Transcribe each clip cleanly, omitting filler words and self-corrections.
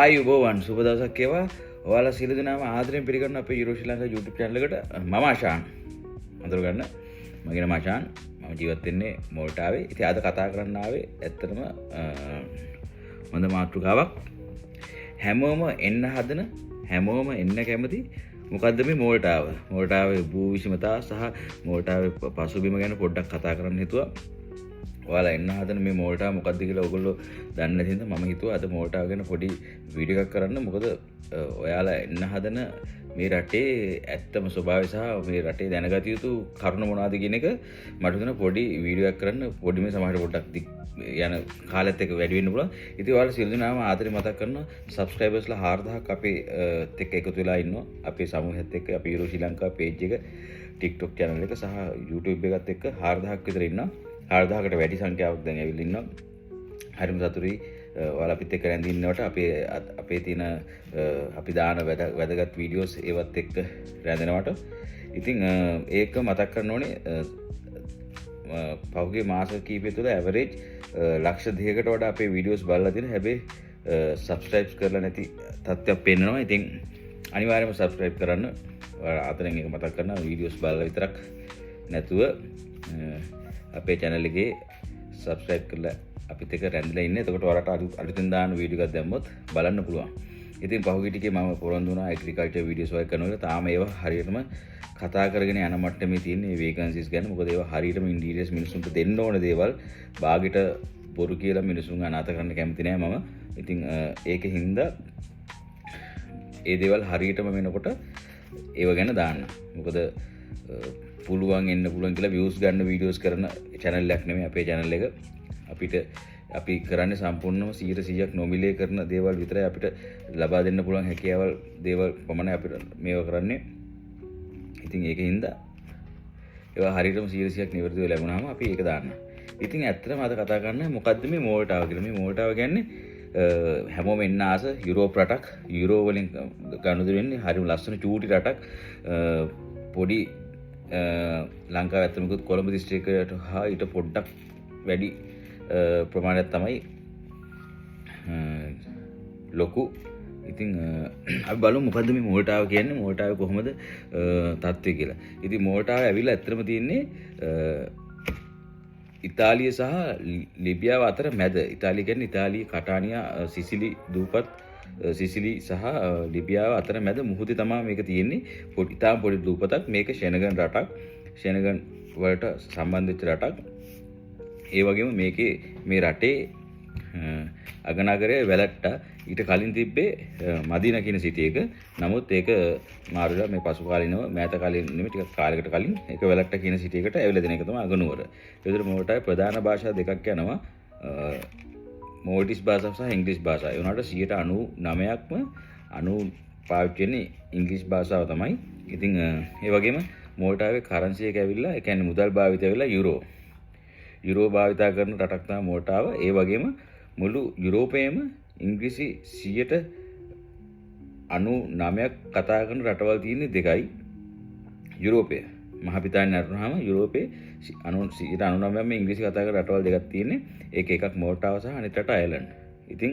ආයුබෝවන් සුබ දවසක් වේවා. ඔයාලා සියලු දෙනාම ආදරෙන් පිළිගන්න අපේ යුරෝ ශ්‍රී ලංකා YouTube channel එකට මම ආශාන්. අඳුර ගන්න. මගේ නම ආශාන්. මම ජීවත් වෙන්නේ මෝල්ටාවේ. ඉතින් අද කතා කරන්න ආවේ ඇත්තටම හොඳ මාතෘකාවක්. හැමෝම එන්න හදන හැමෝම එන්න කැමති මොකද්ද මේ මෝල්ටාව? මෝල්ටාවේ භූ විෂමතා සහ මෝල්ටාවේ පසුබිම ගැන පොඩ්ඩක් කතා කරන්න හිතුවා. ඔයාලා එන්න හදන මේ මෝල්ටාව මොකද්ද කියලා ඔයගොල්ලෝ දන්නේ නැති හින්දා මම හිතුවා අද මෝල්ටාව ගැන පොඩි වීඩියෝ එකක් කරන්න. මොකද ඔයාලා එන්න හදන මේ රටේ ඇත්තම ස්වභාවය සහ මේ රටේ දැනගත යුතු කරුණු මොනවද කියන එක මට හිතෙනවා පොඩි වීඩියෝ එකක් කරන්න. පොඩි මේ සමහර පොඩ්ඩක් යන කාලෙත් එක්ක වැඩි වෙන්න පුළුවන්. ඉතින් ඔයාලා සියලු දෙනාම ආදරේ මතක් කරනවා සබ්ස්ක්‍රයිබර්ස්ලා 4000ක් අපේ එක්ක එකතු වෙලා ඉන්නවා. අපේ සමූහයත් එක්ක අපේ යුරෝ ශ්‍රී ලංකා page එක TikTok channel එක සහ YouTube එකත් එක්ක 4000ක් විතර ඉන්නවා. 4000කට වැඩි සංඛ්‍යාවක් දැන් ඇවිල්ලා ඉන්නවා. හරිම සතුටුයි ඔයාලා අපිත් එක්ක රැඳී ඉන්නවට. අපේ තියෙන අපි දාන වැදගත් වීඩියෝස් ඒවත් එක්ක රැඳෙනවට. ඉතින් ඒක මතක් කරන්න ඕනේ පහුගිය මාස කිහිපය තුළ ඇවරේජ් ලක්ෂ 2කට වඩා අපේ වීඩියෝස් බලලා තියෙන. හැබැයි සබ්ස්ක්‍රයිබ් කරලා නැති තත්ත්වයක් පේනවා. ඉතින් අනිවාර්යයෙන්ම සබ්ස්ක්‍රයිබ් කරන්න. ඔයාලා අතරින් එක මතක් කරනවා වීඩියෝස් බලලා විතරක් නැතුව අපේ channel එකේ subscribe කරලා අපිත් එක්ක රැඳිලා ඉන්න. එතකොට ඔයාලට අලුතෙන් දාන වීඩියෝ එකක් දැම්මොත් බලන්න පුළුවන්. ඉතින් පහුගිය ටිකේ මම පොරොන්දු වුණා ඇග්‍රිකල්චර් වීඩියෝස් වගේ කරනවා. තාම ඒවා හරියටම කතා කරගෙන යන මට්ටමේ තියෙන මේ වේකන්සිස් ගැන. මොකද ඒවා හරියටම ඉන්ටීරියර්ස් මිනිස්සුන්ට දෙන්න ඕන දේවල් බාගෙට බොරු කියලා මිනිස්සුන් අනාථ කරන්න කැමති නෑ මම. ඉතින් ඒකින්ද ඒ දේවල් හරියටම වෙනකොට ඒව ගැන දාන්න. මොකද පුළුවන් එන්න පුළුවන් කියලා views ගන්න වීඩියෝස් කරන channel එකක් නෙමෙයි අපේ channel එක. අපි කරන්නේ සම්පූර්ණම 100% නොමිලේ කරන දේවල් විතරයි. අපිට ලබා දෙන්න පුළුවන් හැකියාවල් දේවල් පමණයි අපිට මේවා කරන්නේ. ඉතින් ඒකින්ද ඒවා හරියටම 100% නිවැරදිව ලැබුණාම අපි ඒක දාන්න. ඉතින් ඇත්තටම අද කතා කරන්නේ මොකද්ද මේ මෝල්ටාව කියලා. මේ මෝල්ටාව කියන්නේ හැමෝම එන්න ආස යුරෝප් රටක්. යුරෝ වලින් ගනුදෙනු වෙන්නේ හරිම ලස්සන චූටි රටක්. පොඩි ලංකාව ඇත්තමකුත් කොළඹ දිස්ත්‍රික්කයට හා ඊට පොඩ්ඩක් වැඩි ප්‍රමාණයක් තමයි ලොකු. ඉතින් අපි බලමු මොකද්ද මේ මෝල්ටාව කියන්නේ. මෝල්ටාවේ කොහොමද තත්ත්වය කියලා. ඉතින් මෝල්ටාව ඇවිල්ලා ඇත්තම තියෙන්නේ ඉතාලිය සහ ලිබියාව අතර මැද. ඉතාලිය කියන්නේ ඉතාලිය කටානියා සිසිලි දූපත් සිසිලි සහ ලිබියාව අතර මැද මුහුදේ තමයි මේක තියෙන්නේ. ඉතාම පොඩි දූපතක්. මේක ෂෙනගන් රටක්. ෂෙනගන් වලට සම්බන්ධ වෙච්ච රටක්. ඒ වගේම මේකේ මේ රටේ අගනගරය වැලට්ටා. ඊට කලින් තිබ්බේ මදීනා කියන සිටි එක. නමුත් ඒක මාරුලා මේ පසු කාලිනව මෑත කාලේ නෙමෙයි ටිකක් කාලයකට කලින් ඒක වැලට්ටා කියන සිටි එකට ඇවිල්ලා දෙන එක තමයි අගනුවර. ඒතර මෝල්ටාවේ ප්‍රධාන භාෂා දෙකක් යනවා. මෝල්ටිස් භාෂාව සහ ඉංග්‍රීසි භාෂාව. ඒ වුණාට 99%ක්ම පාවිච්චි වෙන්නේ ඉංග්‍රීසි භාෂාව තමයි. ඉතින් ඒ වගේම මෝල්ටාවේ කරන්සි එක ඇවිල්ලා ඒ කියන්නේ මුදල් භාවිතය ඇවිල්ලා යුරෝ. යුරෝ භාවිතා කරන රටක් තමයි මෝල්ටාව. ඒ වගේම මුළු යුරෝපයේම ඉංග්‍රීසි 99%ක් කතා කරන රටවල් තියෙන්නේ දෙකයි. යුරෝපය මහ පිටානේ නරුනහම යුරෝපයේ 99%ක්ම ඉංග්‍රීසි කතා කරන රටවල් දෙකක් තියෙන්නේ. ඒක එකක් මෝල්ටාව සහ අනිත් රට අයර්ලන්ඩ්. ඉතින්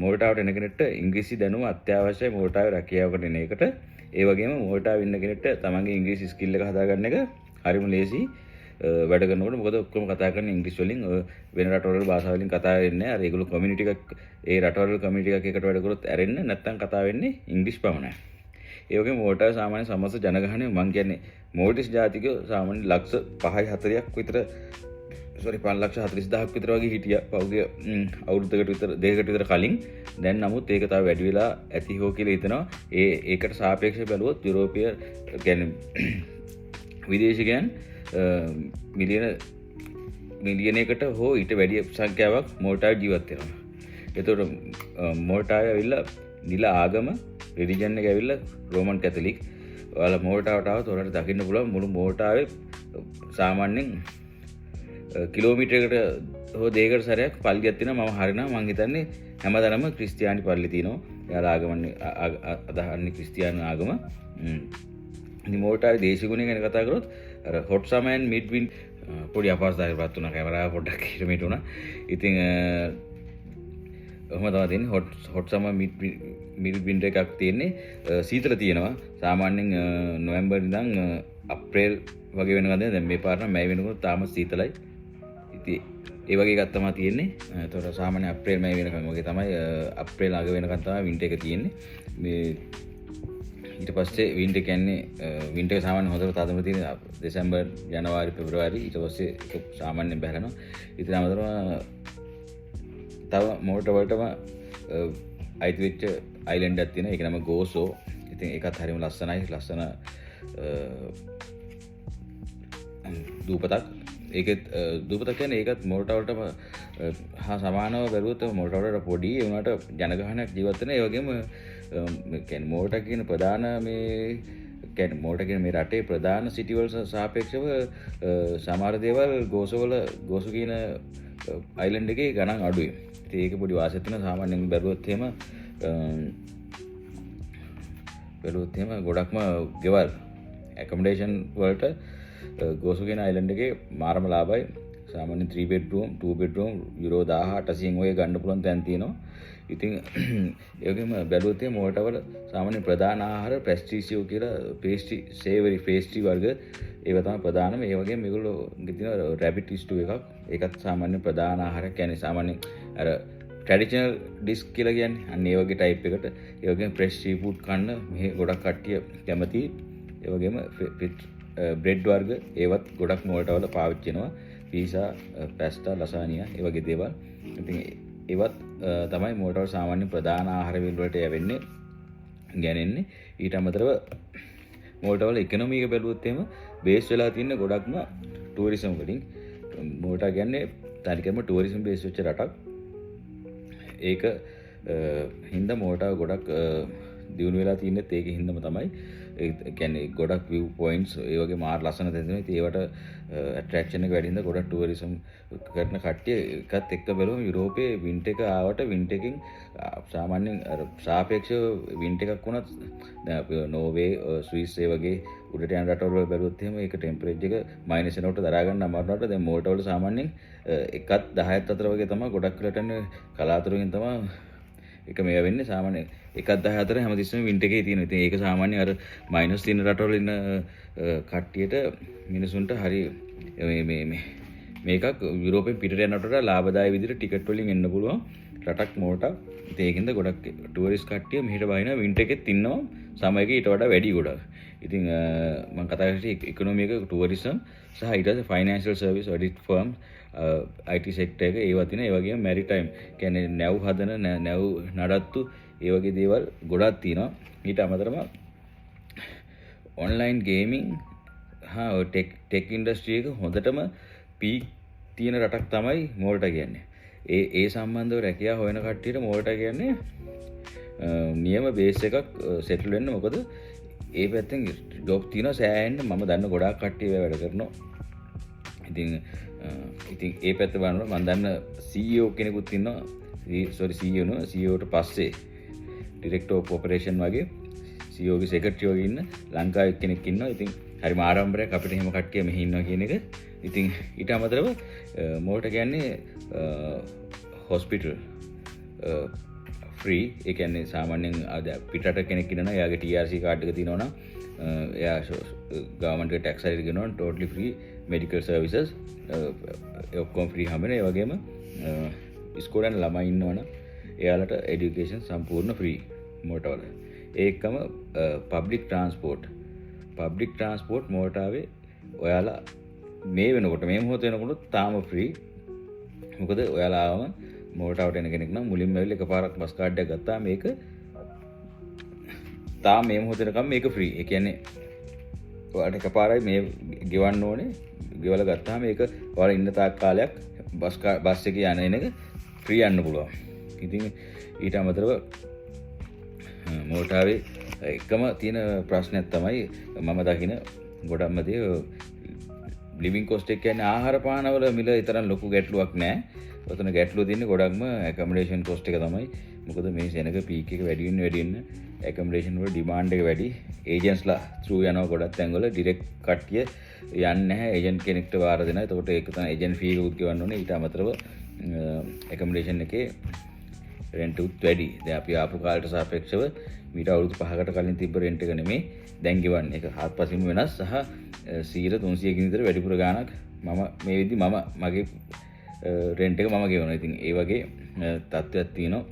මෝල්ටාවට එන කෙනෙක්ට ඉංග්‍රීසි දැනුම අත්‍යවශ්‍යයි මෝල්ටාවේ රැකියාවකට එන එකට. ඒ වගේම මෝල්ටාවේ ඉන්න කෙනෙක්ට තමන්ගේ ඉංග්‍රීසි ස්කිල් එක හදාගන්න එක හරිම ලේසි වැඩ කරනකොට. මොකද ඔක්කොම කතා කරන්නේ ඉංග්‍රීසි වලින්. වෙන රටවල භාෂා වලින් කතා වෙන්නේ නැහැ. අර ඒගොල්ලෝ කමියුනිටි එකක් ඒ රටවල කමියුනිටි එකක් එකට වැඩ කරොත් ඇරෙන්න නැත්නම් කතා වෙන්නේ ඉංග්‍රීසි පමණයි. ඒ වගේම මෝල්ටාවේ සාමාන්‍ය සමස්ත ජනගහනය මං කියන්නේ මෝල්ටිස් ජාතිකයෝ සාමාන්‍ය ලක්ෂ 5යි 4ක් විතර 5,40,000ක් විතර වගේ හිටියා පහුගිය අවුරුද්දකට විතර දෙකකට විතර කලින්. දැන් නමුත් ඒක තව වැඩි වෙලා ඇති හෝ කියලා හිතනවා. ඒකට සාපේක්ෂව බැලුවොත් යුරෝපීය කියන්නේ විදේශිකයන් මිලියනයකට හෝ ඊට වැඩි සංඛ්‍යාවක් මෝල්ටාවේ ජීවත් වෙනවා. ඒතකොට මෝල්ටාවේ ඇවිල්ලා නිල ආගම රිලිජන් එක ඇවිල්ලා රෝමන් කැතලික්. ඔයාලා මෝල්ටාවට ආවොත් ඔයාලට දකින්න පුළුවන් මුළු මෝල්ටාවේ සාමාන්‍යයෙන් කිලෝමීටරයකට හෝ දෙකකට සැරයක් පල්ලියක් තියෙනවා. මම හරිනවා මං හිතන්නේ හැමදාම ක්‍රිස්තියානි පල්ලි තියෙනවා. එයාලා ආගමන්නේ අදහන්නේ ක්‍රිස්තියානි ආගම. ඉතින් මෝල්ටාවේ දේශගුණය ගැන කතා කරොත් අර hot summer and mid winter පොඩි අපහසුතාවයකට පත් වුණා. කැමරාව පොඩ්ඩක් හිරමිට වුණා. ඉතින් ඔහොම තමයි තියෙන්නේ. හොට් සමර් මිඩ් වින්ටර් එකක් තියෙන්නේ. සීතල තියෙනවා. සාමාන්‍යයෙන් නොවැම්බර් ඉඳන් අප්‍රේල් වගේ වෙනකන් දැන් මේ පාර නම් මැයි වෙනකොට තාම සීතලයි. ඉතින් ඒ වගේ එකක් තමයි තියෙන්නේ. ඒතකොට සාමාන්‍ය අප්‍රේල් මැයි වෙනකන් වගේ තමයි අප්‍රේල් අග වෙනකන් තමයි වින්ටර් එක තියෙන්නේ. මේ ඊට පස්සේ වින්ටර් කියන්නේ වින්ටර් සාමාන්‍ය හොඳට තදම තියෙන දෙසැම්බර් ජනවාරි පෙබරවාරි ඊට පස්සේ ඒක සාමාන්‍යයෙන් බහැරනවා. ඉතින් අමතරව තව මෝටර් වලටම අයිති වෙච්ච අයිලන්ඩ් එකක් තියෙනවා. ඒක නම ගෝසෝ. ඉතින් ඒකත් හරිම ලස්සනයි. ලස්සන දූපතක්. ඒකෙත් දූපතක් කියන්නේ ඒකත් මෝටර් වලටම හා සමානව බැලුවොත් මෝටර් වලට පොඩි ඒ වුණාට ජනගහනයක් ජීවත් වෙන. ඒ වගේම කියන්නේ මෝටර් කියන ප්‍රධාන මේ කියන්නේ මෝටර් කියන මේ රටේ ප්‍රධාන සිටි වල සාපේක්ෂව සමහර දේවල් ගෝසු කියන අයිලන්ඩ් එකේ ගණන් අඩුයි. ඉතින් ඒක පොඩි වාසියක් තියෙනවා. සාමාන්‍යයෙන් බැලුවොත් එහෙම ගොඩක්ම ගෙවල් ඇකොමඩේෂන් වලට ගෝසු කියන අයිලන්ඩ් එකේ මාරම ලාභයි. සාමාන්‍යයෙන් 3 bedroom 2 bedroom යුරෝ 1800 ඔය ගන්න පුළුවන් තැන් තියෙනවා. ඉතින් ඒ වගේම බැලුවොත් මෝටර් වල සාමාන්‍ය ප්‍රධාන ආහාර පැස්ට්‍රීසියෝ කියලා පේස්ට්‍රි සේවරි පේස්ට්‍රි වර්ග ඒවා තමයි ප්‍රධානම. ඒ වගේම මේගොල්ලෝ තියෙනවා රැබිට් ස්ටූ එකක්. ඒකත් සාමාන්‍ය ප්‍රධාන ආහාරයක්. කියන්නේ සාමාන්‍ය අර ට්‍රැඩිෂනල් ඩිෂ් කියලා කියන්නේ අන්න ඒ වගේ ටයිප් එකට. ඒ වගේම ෆ්‍රෙෂ් සී ෆුඩ් කන්න මෙහි ගොඩක් කට්ටිය කැමතියි. ඒ වගේම බ්‍රෙඩ් වර්ග ඒවත් ගොඩක් මෝටර් වල පාවිච්චි වෙනවා. පීසා, පැස්ටා, ලසානියා ඒ වගේ දේවල්. ඉතින් ඒවත් තමයි මෝටර් වල සාමාන්‍ය ප්‍රධාන ආහාර වලට යවෙන්නේ ගෑනෙන්නේ. ඊට අමතරව මෝටර් වල ඉකොනොමි එක බැලුවොත් එහෙම බේස් වෙලා තියෙන ගොඩක්ම ටූරිසම් වලින්. මෝටර් කියන්නේ තනිකරම ටූරිසම් බේස් වෙච්ච රටක්. ඒක හින්දා මෝටර් ගොඩක් දියුණු වෙලා තියෙනෙත් ඒක හින්දාම තමයි. ඒ කියන්නේ ගොඩක් view points ඒ වගේ මාර ලස්සන තැන් තියෙනවා. ඉතින් ඒවට attraction එක වැඩි හින්දා ගොඩක් tourism කරන කට්ටිය එකත් එක්ක බලුවම යුරෝපයේ වින්ටර් එක ආවට වින්ටර් එකකින් සාමාන්‍යයෙන් අර සාපේක්ෂව වින්ටර් එකක් වුණත් දැන් අපි නෝර්වේ ස්විස් ඒ වගේ උඩට යන රටවල බැලුවොත් එහෙම ඒක ටෙම්පරේචර් එක -1 වට දරා ගන්න අමාරුනට දැන් මෝටර් වල සාමාන්‍යයෙන් 1ත් 10ත් අතර වගේ තමයි ගොඩක් වෙලට යන්නේ. කලාතුරකින් තමයි එක මේ වෙන්නේ. සාමාන්‍ය 1ත් 10 අතර හැමතිස්සෙම වින්ටර් එකේ තියෙනවා. ඉතින් ඒක සාමාන්‍ය අර මයිනස් තියෙන රටවල ඉන්න කට්ටියට මිනිසුන්ට හරි මේකක් යුරෝපෙන් පිටට යනට වඩා ලාභදායී විදිහට ටිකට් වලින් එන්න පුළුවන් රටක් මෝටර්. ඉතින් ඒකින්ද ගොඩක් ටුවරිස්ට් කට්ටිය මෙහෙට බහිනවා. වින්ටර් එකෙත් ඉන්නවා සමයක ඊට වඩා වැඩි ගොඩක්. ඉතින් මම කතා කරන්නේ ඉකොනොමි එක ටුවරිසම් සහ ඊට පස්සේ financial service audit firm IT sector එක ඒවා තියෙනවා. ඒ වගේම මැරිටයිම් කියන්නේ නැව් හදන නැව් නඩත්තු ඒ වගේ දේවල් ගොඩක් තියෙනවා. ඊට අමතරව ඔන්ලයින් ගේමින් හා ටෙක් ඉන්ඩස්ට්‍රි එක හොඳටම පීක් තියෙන රටක් තමයි මෝල්ටා කියන්නේ. ඒ සම්බන්ධව රැකියාව හොයන කට්ටියට මෝල්ටා කියන්නේ නියම බේස් එකක් සෙටල් වෙන්න. මොකද ඒ පැත්තෙන් ජොබ් තියෙනවා සෑහෙන්න. මම දන්න ගොඩාක් කට්ටිය වැඩ කරනවා. ඉතින් ඒ පැත්ත බලනකොට මම දන්න CEO කෙනෙකුත් ඉන්නවා. CEO නෝ CEO ට පස්සේ ඩිරෙක්ටර් ඔෆ් ඔපරේෂන් වගේ CEO ගේ සෙක්‍රටරි වගේ ඉන්න ලංකාවේ කෙනෙක් ඉන්නවා. ඉතින් හරිම ආරම්භයක් අපිට එහෙම කට්ටිය මෙහි ඉන්නවා කියන එක. ඉතින් ඊට අමතරව මෝල්ටා කියන්නේ හොස්පිටල් ෆ්‍රී. ඒ කියන්නේ සාමාන්‍යයෙන් පිටරට කෙනෙක් ඉන්නවා එයාගේ TRC කාඩ් එක තියෙනවා නම් එයා ගවර්න්මන්ට් එක ටැක්ස් හරියට ගෙනනවා ටෝටලි ෆ්‍රී මෙඩිකල් සර්විසස් ඔක්කොම ෆ්‍රී හැමනේ. ඒ වගේම ඉස්කෝලේ යන ළමයි ඉන්නවනම් එයාලට এডুকেෂන් සම්පූර්ණ ෆ්‍රී මෝටර් වල. ඒකම පබ්ලික් ට්‍රාන්ස්පෝර්ට් මෝටාවේ ඔයාලා මේ වෙනකොට මේ මොහොත වෙනකොට තාම ෆ්‍රී. මොකද ඔයාලා ආවම මෝටාවට එන කෙනෙක් නම් මුලින්ම ඇවිල්ලා එකපාරක් බස් කාඩ් එකක් ගත්තා මේක තාම මේ මොහොත වෙනකම් මේක ෆ්‍රී. ඒ කියන්නේ ඔයාලට එකපාරයි මේ ගෙවන්න ඕනේ. ගෙවලා ගත්තාම මේක ඔයාලා ඉන්න තාක් කාලයක් බස් එකේ යන එක ෆ්‍රී යන්න පුළුවන්. ඉතින් ඊට අමතරව මෝටාවේ එකම තියෙන ප්‍රශ්නයක් තමයි මම දකින ගොඩක්ම දේ ලිවිං කොස්ට් එක කියන්නේ ආහාර පාන වල මිල තරම් ලොකු ගැටලුවක් නැහැ. ඔතන ගැටලුව තියෙන්නේ ගොඩක්ම ඇකොමඩේෂන් කොස්ට් එක තමයි. මොකද මේ සෙනග පීක් එක වැඩි වෙන්න ඇකොමඩේෂන් වල ඩිමාන්ඩ් එක වැඩි. ඒජන්ට්ස්ලා ත්‍රූ යනවා ගොඩක් තැන්වල ඩිරෙක්ට් කට්ටිය යන්නේ නැහැ. ඒජන්ට් කෙනෙක්ට වාර දෙනවා. එතකොට ඒක තමයි ඒජන්ට් ෆී එක උත් ගෙවන්න ඕනේ. ඊට අමතරව ඇකොමඩේෂන් එකේ රෙන්ට් උත් වැඩි. දැන් අපි ආපු කාලයට සාපේක්ෂව මීට අවුරුදු 5කට කලින් තිබ්බ රෙන්ට් එක නෙමේ දැන් ගෙවන්නේ. ඒක හත්පසින්ම වෙනස් සහ 300කින් විතර වැඩිපුර ගාණක් මම මේ විදි මගේ රෙන්ට් එක මම ගෙවනවා. ඉතින් ඒ වගේ තත්ත්වයක් තියෙනවා.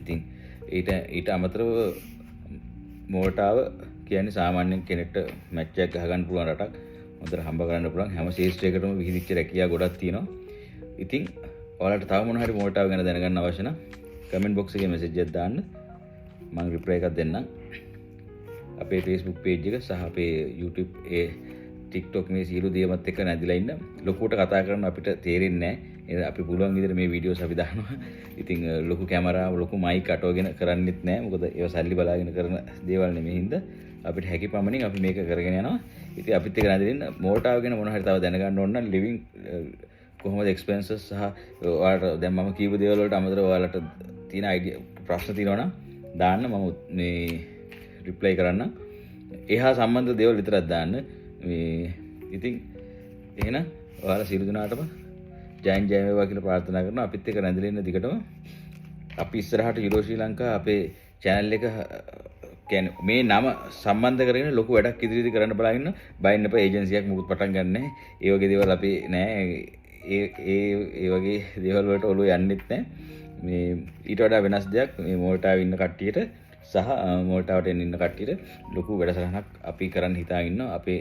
ඉතින් ඊට අමතරව මෝල්ටාව කියන්නේ සාමාන්‍යයෙන් කෙනෙක්ට මැච් එකක් ගහගන්න පුළුවන් රටක්. හොඳට හම්බ කරන්න පුළුවන් හැම ශේෂ්ත්‍රයකටම විහිදිච්ච රැකියා ගොඩක් තියෙනවා. ඉතින් ඔයාලට තව මොන හරි මෝල්ටාව ගැන දැනගන්න අවශ්‍ය නම් කමෙන්ට් බොක්ස් එකේ මෙසේජ් එකක් දාන්න. මම රිප්ලයි එකක් දෙන්නම්. අපේ Facebook page එක සහ අපේ YouTube TikTok මේ සියලු දේවල් එක්ක නැදිලා ඉන්න. ලොකුවට කතා කරන්න අපිට තේරෙන්නේ නැහැ. අපි පුළුවන් විදිහට මේ වීඩියෝස් අපි දානවා. ඉතින් ලොකු කැමරාව ලොකු මයික් අටවගෙන කරන්නෙත් නැහැ. මොකද ඒවා සල්ලි බලාගෙන කරන දේවල් නෙමෙයි හින්දා අපිට හැකි පමණින් අපි මේක කරගෙන යනවා. ඉතින් අපිත් එක්ක නැදිලා ඉන්න මෝල්ටාව ගැන මොන හරි තව දැනගන්න ඕන නම් ලිවිං කොහොමද එක්ස්පෙන්සස් සහ ඔයාලට දැන් මම කියපු දේවල් වලට අමතරව ඔයාලට තියෙන අයිඩියා ප්‍රශ්න තියෙනවා නම් දාන්න මම මේ රිප්ලයි කරන්න. එහා සම්බන්ධ දේවල් විතරක් දාන්න. මේ ඉතින් එහෙනම් ඔයාලා සියලු දෙනාටම ජයන් ජය වේවා කියලා ප්‍රාර්ථනා කරනවා. අපිත් එක්ක රැඳිලා ඉන්න දිගටම අපි ඉස්සරහට යුරෝ ශ්‍රී ලංකා අපේ channel එක කියන්නේ මේ නම සම්බන්ධ කරගෙන ලොකු වැඩක් ඉදිරියට කරන්න බලාගෙන බයින්න එපා. ඒජන්සියක් මුකුත් පටන් ගන්න නැහැ. ඒ වගේ දේවල් අපි නෑ. ඒ වගේ දේවල් වලට ඔළුව යන්නෙත් නැහැ. මේ ඊට වඩා වෙනස් දෙයක් මේ මෝල්ටාවේ ඉන්න කට්ටියට සහ මෝල්ටාවට ඉන්න කට්ටියට ලොකු වැඩසටහනක් අපි කරන්න හිතාගෙන ඉන්නවා. අපි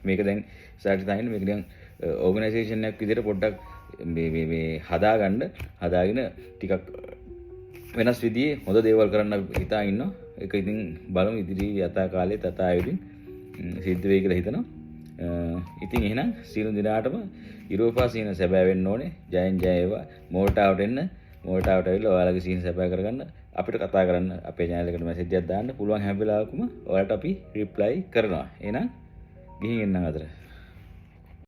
මේක දැන් ඉස්සරහට දාගෙන මේක දැන් ඕගනයිසේෂන් එකක් විදිහට පොඩ්ඩක් මේ හදාගෙන ටිකක් වෙනස් විදිහේ හොඳ දේවල් කරන්න හිතාගෙන ඉන්නවා. ඒක ඉතින් බලමු ඉදිරි යථා කාලේ තථා ආයුධින් සිද්ධ වෙයි කියලා හිතනවා. ඉතින් එහෙනම් සියලු දිනාටම යුරෝපා සීන සැබෑ වෙන්න ඕනේ. ජයෙන් ජය වේවා. මෝල්ටාවට එන්න. මෝල්ටාවට ඇවිල්ලා ඔයාලගේ සීන සැබෑ කරගන්න අපිට කතා කරන්න අපේ channel එකට මැසේජ් එකක් දාන්න පුළුවන් හැම වෙලාවකම ඔයාලට අපි රිප්ලයි කරනවා. එහෙනම් ගිහින් එන්නම් අතර